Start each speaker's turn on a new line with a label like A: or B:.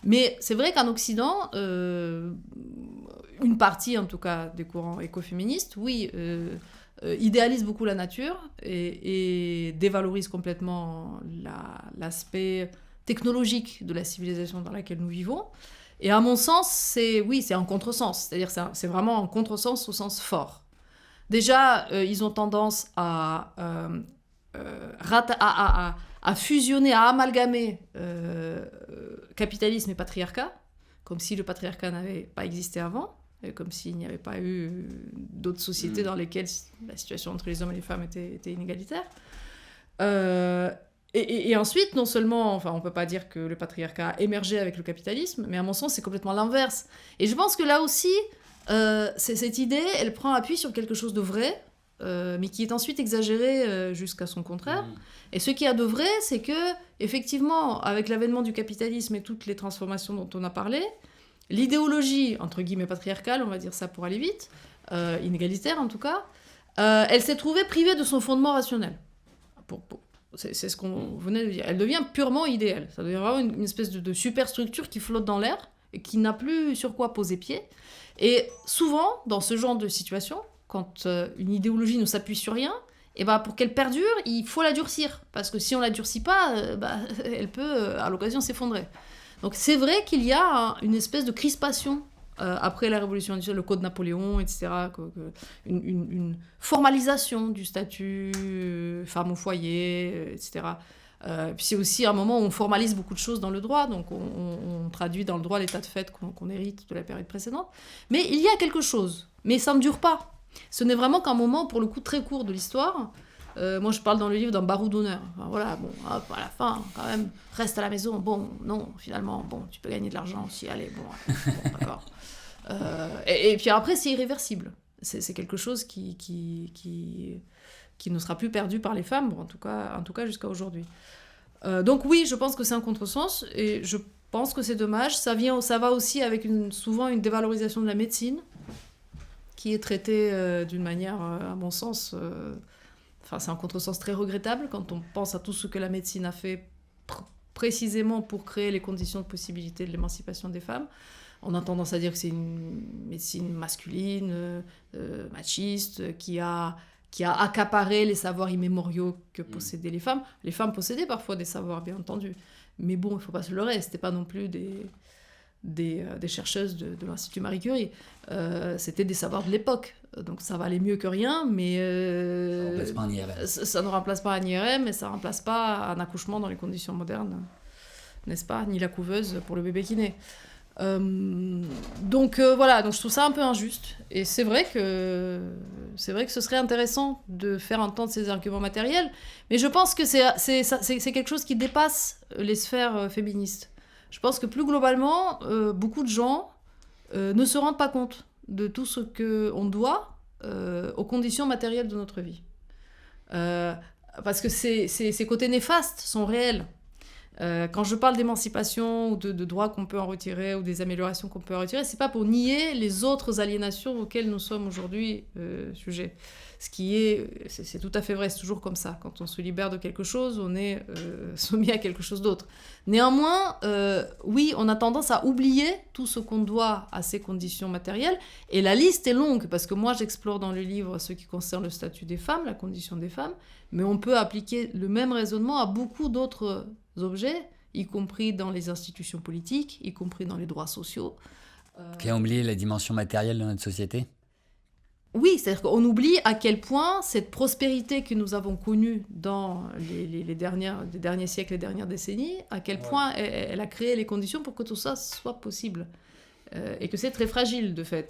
A: Mais c'est vrai qu'en Occident, une partie en tout cas des courants écoféministes, oui, idéalise beaucoup la nature et dévalorise complètement l'aspect technologique de la civilisation dans laquelle nous vivons. Et à mon sens, c'est un contresens. C'est-à-dire c'est vraiment un contresens au sens fort. Déjà, ils ont tendance à fusionner, à amalgamer capitalisme et patriarcat, comme si le patriarcat n'avait pas existé avant, et comme s'il n'y avait pas eu d'autres sociétés dans lesquelles la situation entre les hommes et les femmes était inégalitaire. Et ensuite, non seulement, on ne peut pas dire que le patriarcat a émergé avec le capitalisme, mais à mon sens, c'est complètement l'inverse. Et je pense que là aussi, cette idée, elle prend appui sur quelque chose de vrai, mais qui est ensuite exagéré jusqu'à son contraire. Et ce qu'il y a de vrai, c'est que, effectivement, avec l'avènement du capitalisme et toutes les transformations dont on a parlé, l'idéologie, entre guillemets patriarcale, on va dire ça pour aller vite, inégalitaire en tout cas, elle s'est trouvée privée de son fondement rationnel. C'est ce qu'on venait de dire. Elle devient purement idéale. Ça devient vraiment une espèce de superstructure qui flotte dans l'air et qui n'a plus sur quoi poser pied. Et souvent, dans ce genre de situation, quand une idéologie ne s'appuie sur rien, et pour qu'elle perdure, il faut la durcir. Parce que si on ne la durcit pas, elle peut, à l'occasion, s'effondrer. Donc c'est vrai qu'il y a une espèce de crispation après la Révolution industrielle, le Code Napoléon, etc., une formalisation du statut femme au foyer, etc. Puis c'est aussi un moment où on formalise beaucoup de choses dans le droit, donc on traduit dans le droit l'état de fait qu'on hérite de la période précédente. Mais il y a quelque chose, mais ça ne dure pas. Ce n'est vraiment qu'un moment, pour le coup, très court de l'histoire. Moi, je parle dans le livre d'un barreau d'honneur. Enfin, voilà, bon, hop, à la fin, quand même, reste à la maison. Bon, non, finalement, bon, tu peux gagner de l'argent aussi. Allez, bon d'accord. Et puis après, c'est irréversible. C'est quelque chose qui ne sera plus perdu par les femmes, bon, en tout cas jusqu'à aujourd'hui. Donc oui, je pense que c'est un contresens, et je pense que c'est dommage. Ça va aussi avec souvent une dévalorisation de la médecine, qui est traitée d'une manière, à mon sens... c'est un contresens très regrettable quand on pense à tout ce que la médecine a fait précisément pour créer les conditions de possibilité de l'émancipation des femmes. On a tendance à dire que c'est une médecine masculine, machiste, qui a accaparé les savoirs immémoriaux que possédaient les femmes. Les femmes possédaient parfois des savoirs, bien entendu. Mais bon, il ne faut pas se leurrer, ce n'était pas non plus des chercheuses de l'Institut Marie Curie. C'était des savoirs de l'époque. Donc ça valait mieux que rien, mais ça ne remplace pas un IRM, et ça ne remplace pas un accouchement dans les conditions modernes, n'est-ce pas, ni la couveuse pour le bébé qui naît. Donc je trouve ça un peu injuste, et c'est vrai que ce serait intéressant de faire entendre ces arguments matériels, mais je pense que c'est quelque chose qui dépasse les sphères féministes. Je pense que plus globalement, beaucoup de gens ne se rendent pas compte de tout ce qu'on doit aux conditions matérielles de notre vie. Parce que ces côtés néfastes sont réels. Quand je parle d'émancipation ou de droits qu'on peut en retirer ou des améliorations qu'on peut en retirer, c'est pas pour nier les autres aliénations auxquelles nous sommes aujourd'hui sujets. C'est tout à fait vrai, c'est toujours comme ça. Quand on se libère de quelque chose, on est soumis à quelque chose d'autre. Néanmoins, oui, on a tendance à oublier tout ce qu'on doit à ces conditions matérielles, et la liste est longue, parce que moi j'explore dans le livre ce qui concerne le statut des femmes, la condition des femmes, mais on peut appliquer le même raisonnement à beaucoup d'autres objets, y compris dans les institutions politiques, y compris dans les droits sociaux.
B: Qui a oublié la dimension matérielle de notre société ?
A: Oui, c'est-à-dire qu'on oublie à quel point cette prospérité que nous avons connue dans les derniers siècles, les dernières décennies, à quel point elle a créé les conditions pour que tout ça soit possible. Et que c'est très fragile, de fait.